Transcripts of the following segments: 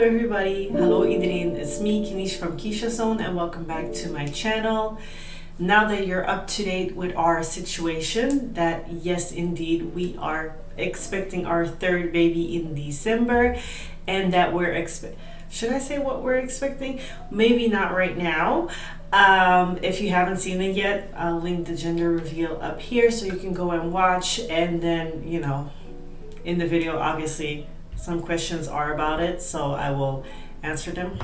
everybody, hello iedereen, it's me Kenish from Keyshaszone and welcome back to my channel. Now that you're up to date with our situation, that yes indeed we are expecting our third baby in December, and that we're should I say what we're expecting? Maybe not right now. If you haven't seen it yet, I'll link the gender reveal up here so you can go and watch, and then in the video obviously some questions are about it, so I will answer them.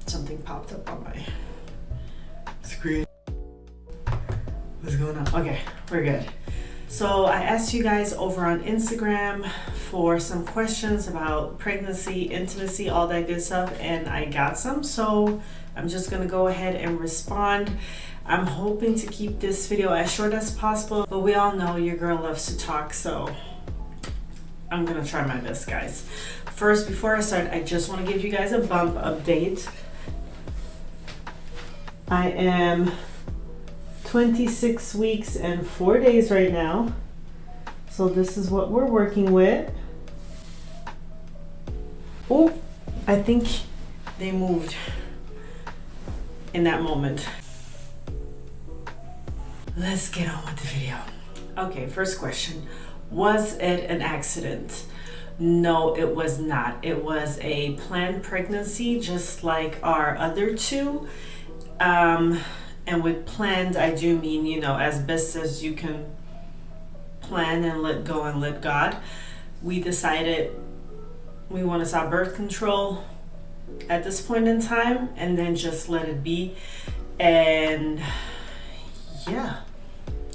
Something popped up on my screen. What's going on? Okay, we're good. So I asked you guys over on Instagram for some questions about pregnancy, intimacy, all that good stuff, and I got some, so I'm just gonna go ahead and respond. I'm hoping to keep this video as short as possible, but we all know your girl loves to talk, so I'm gonna try my best, guys. First, before I start, I just want to give you guys a bump update. I am 26 weeks and 4 days right now, so this is what we're working with. Oh, I think they moved in that moment. Let's get on with the video. Okay, first question. Was it an accident? No, it was not. It was a planned pregnancy, just like our other two. And with planned, I do mean, as best as you can plan and let go and let God. We decided we want to stop birth control at this point in time and then just let it be. And yeah,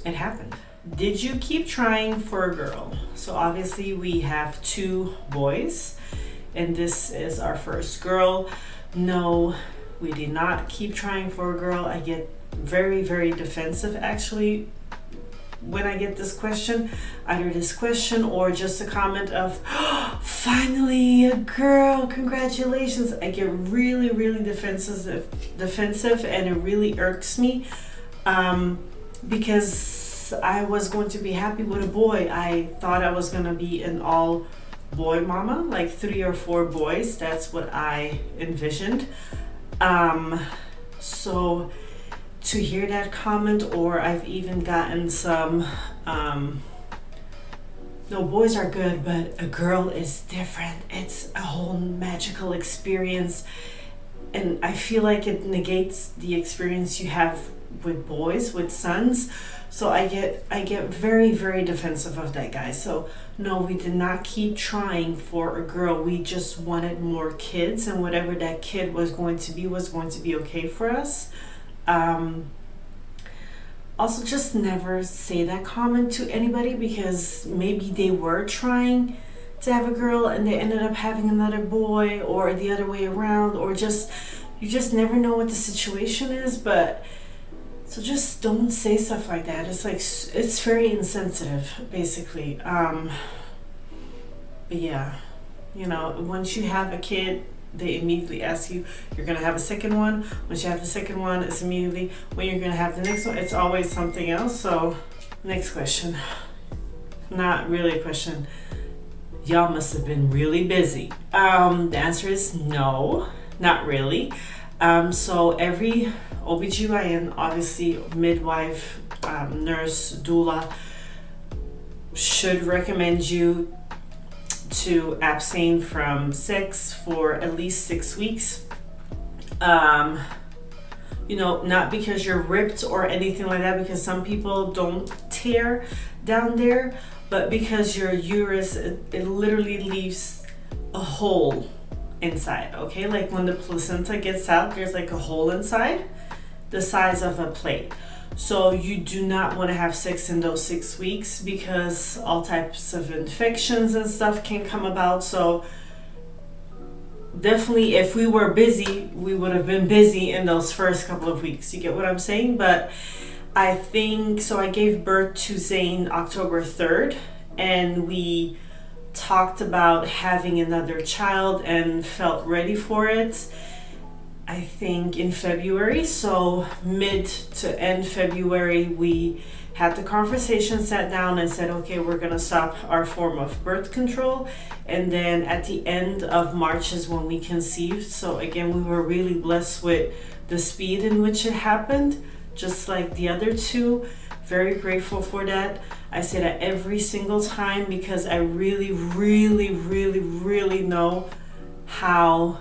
it happened. Did you keep trying for a girl? So obviously we have two boys and this is our first girl. No, we did not keep trying for a girl. I get very, very defensive actually when I get this question, either this question or just a comment of, oh, finally a girl, congratulations. I get really, really defensive, and it really irks me because I was going to be happy with a boy. I thought I was gonna be an all boy mama, like 3 or 4 boys. That's what I envisioned. So to hear that comment, or I've even gotten some, no, boys are good, but a girl is different. It's a whole magical experience. And I feel like it negates the experience you have with boys, with sons. So I get very, very defensive of that, guys. So no, we did not keep trying for a girl. We just wanted more kids, and whatever that kid was going to be okay for us. Also, just never say that comment to anybody, because maybe they were trying to have a girl and they ended up having another boy, or the other way around, or you just never know what the situation is. But so just don't say stuff like that. It's like, it's very insensitive, basically. But yeah, once you have a kid, they immediately ask you, you're gonna have a second one. Once you have the second one, it's immediately when you're gonna have the next one. It's always something else. So next question. Not really a question. Y'all must have been really busy. The answer is no, not really. So every OBGYN, obviously midwife, nurse, doula, should recommend you to abstain from sex for at least 6 weeks. Not because you're ripped or anything like that, because some people don't tear down there, but because your uterus, it literally leaves a hole inside, okay? Like when the placenta gets out, there's like a hole inside the size of a plate. So you do not want to have sex in those 6 weeks, because all types of infections and stuff can come about. So definitely, if we were busy, we would have been busy in those first couple of weeks. You get what I'm saying? But I think, so I gave birth to Zane October 3rd, and we talked about having another child and felt ready for it. I think in February. So mid to end February, we had the conversation, sat down and said, okay, we're gonna stop our form of birth control. And then at the end of March is when we conceived. So again, we were really blessed with the speed in which it happened, just like the other two. Very grateful for that. I say that every single time because I really, really, really, really know how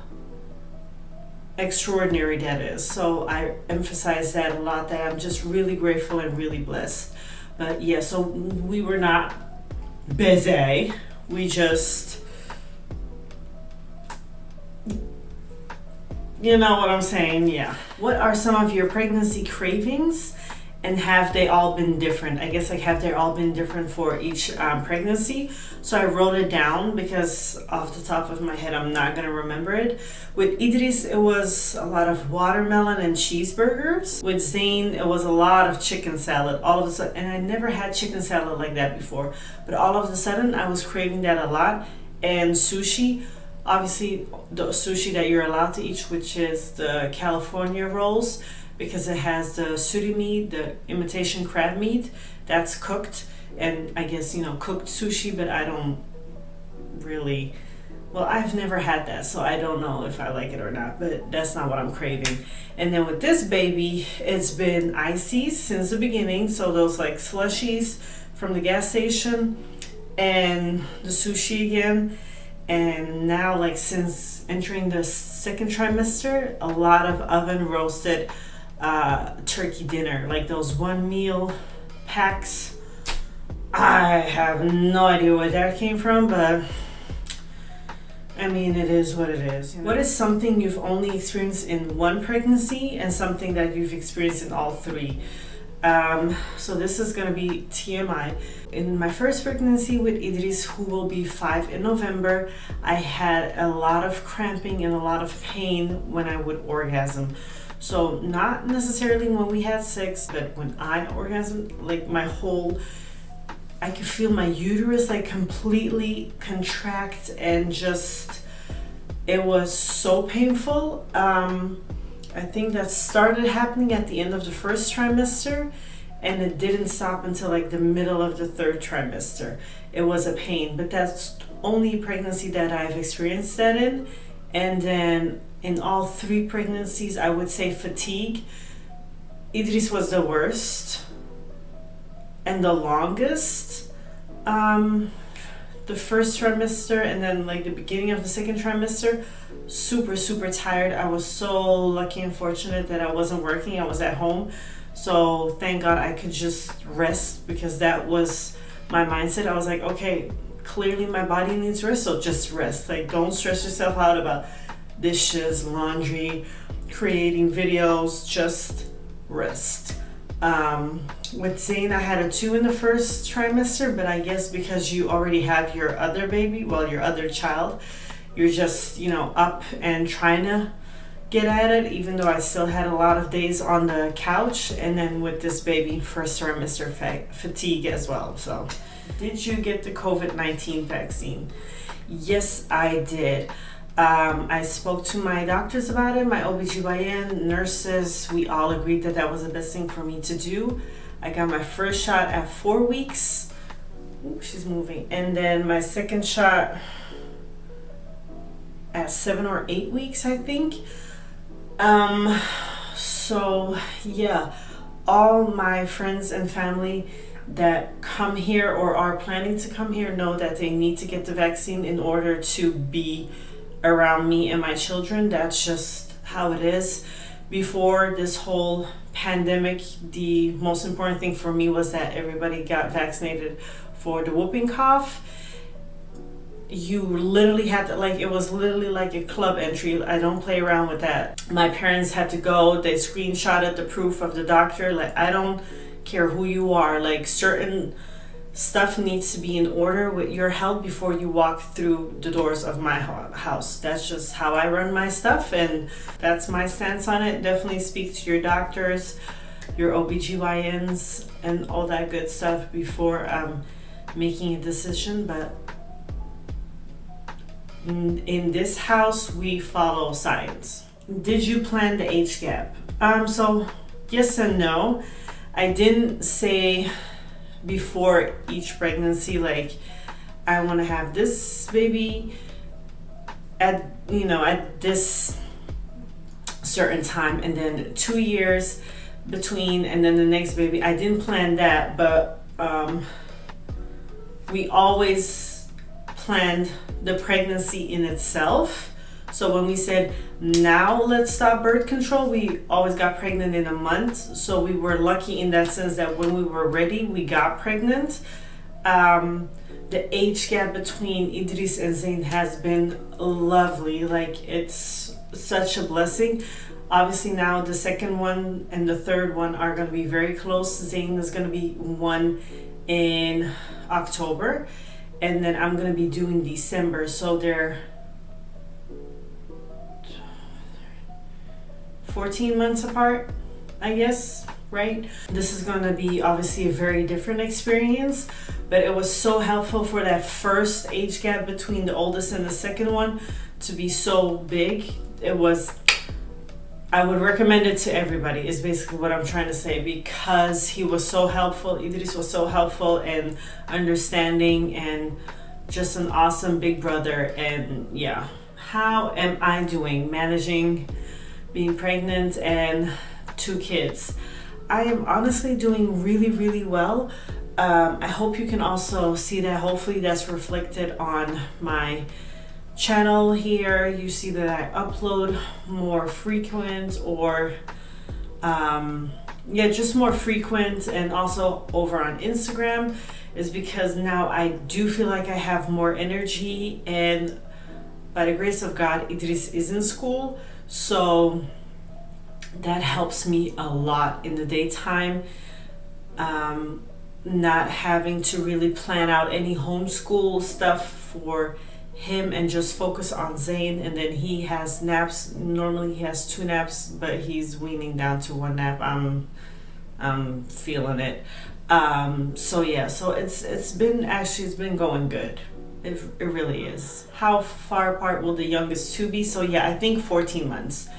extraordinary that is. So I emphasize that a lot, that I'm just really grateful and really blessed. But yeah, so we were not busy. We just, you know what I'm saying? Yeah. What are some of your pregnancy cravings? And have they all been different? I guess, like, have they all been different for each pregnancy? So I wrote it down because off the top of my head, I'm not gonna remember it. With Idris, it was a lot of watermelon and cheeseburgers. With Zayn, it was a lot of chicken salad. All of a sudden, and I never had chicken salad like that before, but all of a sudden, I was craving that a lot. And sushi, obviously the sushi that you're allowed to eat, which is the California rolls, because it has the surimi, the imitation crab meat that's cooked, and I guess, you know, cooked sushi, but I don't really, well, I've never had that, so I don't know if I like it or not, but that's not what I'm craving. And then with this baby, it's been ices since the beginning, so those like slushies from the gas station and the sushi again. And now, like, since entering the second trimester, a lot of oven roasted turkey dinner, like those one meal packs. I have no idea where that came from, but I mean, it is what it is. You know? What is something you've only experienced in one pregnancy and something that you've experienced in all three? So this is gonna be TMI. In my first pregnancy with Idris, who will be 5 in November, I had a lot of cramping and a lot of pain when I would orgasm. So not necessarily when we had sex, but when I orgasmed, like I could feel my uterus like completely contract, and just, it was so painful. I think that started happening at the end of the first trimester, and it didn't stop until like the middle of the third trimester. It was a pain, but that's the only pregnancy that I've experienced that in. And then in all three pregnancies, I would say fatigue. Idris was the worst and the longest. The first trimester, and then like the beginning of the second trimester, super, super tired. I was so lucky and fortunate that I wasn't working. I was at home. So thank God I could just rest, because that was my mindset. I was like, okay, clearly my body needs rest, so just rest. Like, don't stress yourself out about dishes, laundry, creating videos, just rest. With Zayn, I had a 2 in the first trimester, but I guess because you already have your other baby, well, your other child, you're just, you know, up and trying to get at it, even though I still had a lot of days on the couch. And then with this baby, first trimester fatigue as well. So, did you get the COVID-19 vaccine? Yes, I did. I spoke to my doctors about it, my OBGYN, nurses. We all agreed that that was the best thing for me to do. I got my first shot at 4 weeks. Ooh, she's moving. And then my second shot at 7 or 8 weeks, I think. So yeah, all my friends and family that come here or are planning to come here know that they need to get the vaccine in order to be around me and my children. That's just how it is. Before this whole pandemic, the most important thing for me was that everybody got vaccinated for the whooping cough. You literally had to, like, it was literally like a club entry. I don't play around with that. My parents had to go, they screenshotted the proof of the doctor. Like, I don't care who you are, like, certain stuff needs to be in order with your health before you walk through the doors of my house. That's just how I run my stuff, and that's my stance on it. Definitely speak to your doctors, your OBGYNs, and all that good stuff before making a decision. But in this house, we follow science. did you plan the age gap? So yes and no. I didn't say before each pregnancy, like, I want to have this baby at, you know, at this certain time, and then 2 years between, and then the next baby. I didn't plan that, but we always planned the pregnancy in itself. So when we said, now let's stop birth control, we always got pregnant in a month. So we were lucky in that sense that when we were ready, we got pregnant. The age gap between Idris and Zayn has been lovely. Like, it's such a blessing. Obviously now the second one and the third one are going to be very close. Zayn is going to be 1 in October, and then I'm going to be due in December. So they're 14 months apart, I guess, right? This is going to be obviously a very different experience, but it was so helpful for that first age gap between the oldest and the second one to be so big. It was, I would recommend it to everybody, is basically what I'm trying to say, because he was so helpful. Idris was so helpful and understanding and just an awesome big brother. And yeah, how am I doing managing being pregnant and 2 kids? I am honestly doing really, really well. I hope you can also see that. Hopefully that's reflected on my channel here. You see that I upload more frequent, or yeah, just more frequent, and also over on Instagram, is because now I do feel like I have more energy, and by the grace of God, Idris is in school, so that helps me a lot in the daytime. Not having to really plan out any homeschool stuff for him and just focus on Zayn, and then he has naps. Normally he has 2 naps, but he's weaning down to 1 nap. I'm feeling it. So yeah, so it's been going good. It really is. How far apart will the youngest 2 be? So yeah, I think 14 months.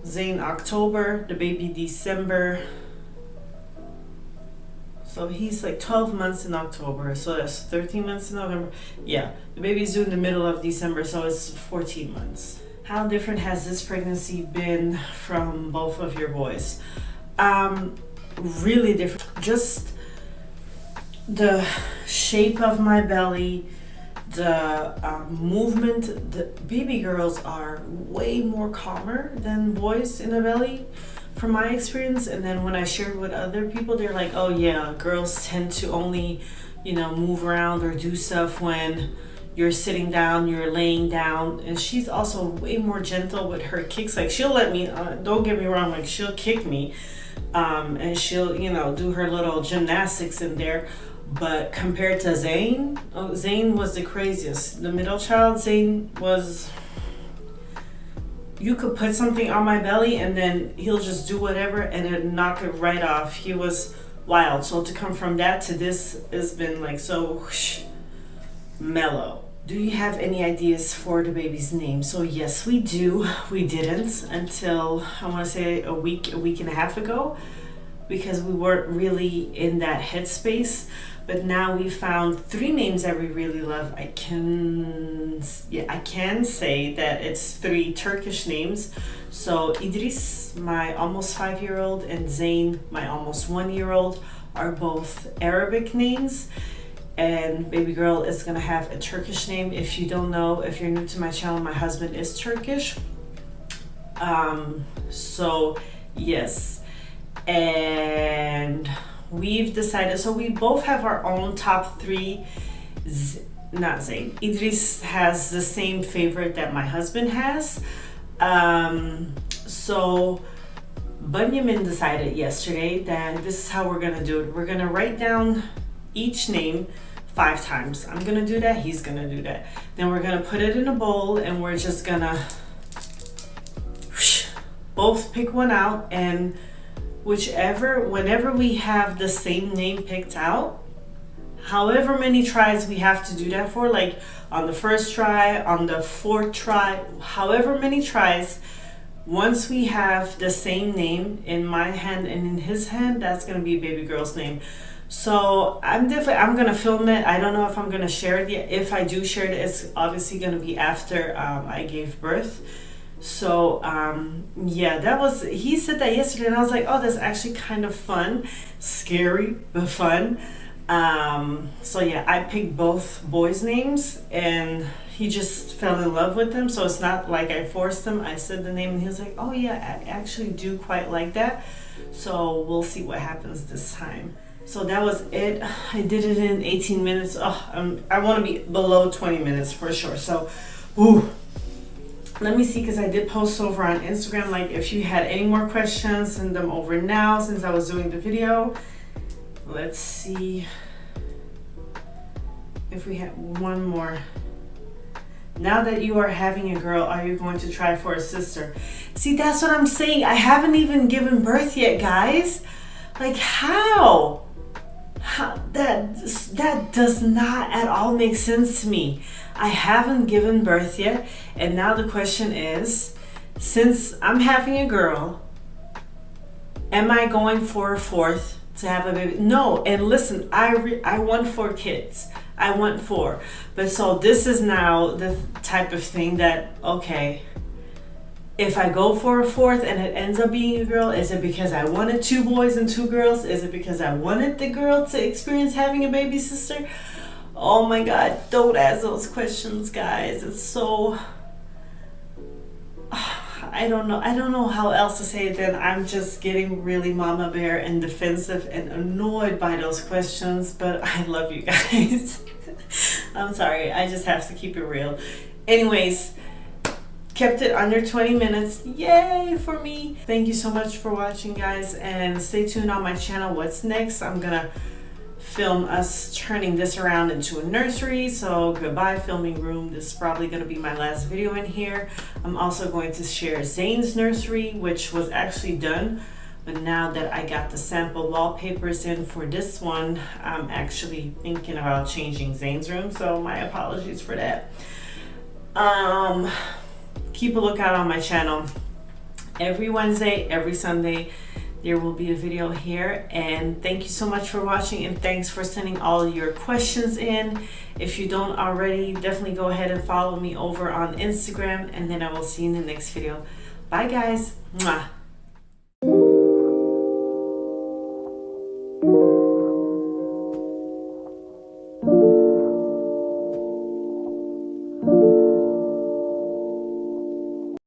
Zayn October, the baby December. So he's like 12 months in October, so that's 13 months in November. Yeah, the baby's due in the middle of December, so it's 14 months. How different has this pregnancy been from both of your boys? Really different. Just the shape of my belly, the movement. The baby girls are way more calmer than boys in the belly, from my experience. And then when I shared with other people, they're like, oh yeah, girls tend to only, you know, move around or do stuff when you're sitting down, you're laying down. And she's also way more gentle with her kicks. Like, she'll let me, don't get me wrong, like, she'll kick me, and she'll, you know, do her little gymnastics in there. But compared to Zayn, Zayn was the craziest. The middle child, Zayn was, you could put something on my belly and then he'll just do whatever and it'd knock it right off. He was wild. So to come from that to this has been like so whoosh, mellow. Do you have any ideas for the baby's name? So yes, we do. We didn't until, I want to say a week and a half ago, because we weren't really in that headspace. But now we found 3 names that we really love. I can say that it's 3 Turkish names. So Idris, my almost 5-year-old, and Zayn, my almost 1-year-old, are both Arabic names. And baby girl is gonna have a Turkish name. If you don't know, if you're new to my channel, my husband is Turkish. So yes, and we've decided, so we both have our own top 3. Not Zayn, Idris has the same favorite that my husband has. So Bunyamin decided yesterday that this is how we're gonna do it. We're gonna write down each name 5 times. I'm gonna do that, he's gonna do that. Then we're gonna put it in a bowl and we're just gonna whoosh, both pick one out, and whenever we have the same name picked out, however many tries we have to do that for, like on the first try, on the fourth try, however many tries, once we have the same name in my hand and in his hand, that's gonna be baby girl's name. So I'm gonna film it. I don't know if I'm gonna share it yet. If I do share it, it's obviously gonna be after I gave birth. So yeah, that was, he said that yesterday and I was like, oh, that's actually kind of fun, scary but fun. So yeah, I picked both boys' names and he just fell in love with them. So it's not like I forced him. I said the name and he was like, oh yeah, I actually do quite like that. So we'll see what happens this time. So that was it. I did it in 18 minutes. Oh, I want to be below 20 minutes for sure. So, ooh. Let me see, because I did post over on Instagram, like if you had any more questions, send them over now since I was doing the video. Let's see if we have one more. Now that you are having a girl, are you going to try for a sister? See, that's what I'm saying. I haven't even given birth yet, guys. Like, how that does not at all make sense to me. I haven't given birth yet, and now the question is, since I'm having a girl, am I going for a fourth to have a baby? No. And listen, I want 4 kids. I want 4. But so this is now the type of thing that, okay, if I go for a fourth and it ends up being a girl, is it because I wanted 2 boys and 2 girls? Is it because I wanted the girl to experience having a baby sister? Oh my God, don't ask those questions, guys. It's so, I don't know how else to say it than I'm just getting really mama bear and defensive and annoyed by those questions, but I love you guys. I'm sorry, I just have to keep it real. Anyways, kept it under 20 minutes. Yay for me. Thank you so much for watching, guys, and stay tuned on my channel. What's next? I'm gonna film us turning this around into a nursery. So goodbye filming room. This is probably going to be my last video in here. I'm also going to share Zane's nursery, which was actually done, but now that I got the sample wallpapers in for this one, I'm actually thinking about changing Zane's room, so my apologies for that. Keep a lookout on my channel. Every Wednesday, every Sunday, there will be a video here, and thank you so much for watching, and thanks for sending all your questions in. If you don't already, definitely go ahead and follow me over on Instagram, and then I will see you in the next video. Bye guys. Mwah.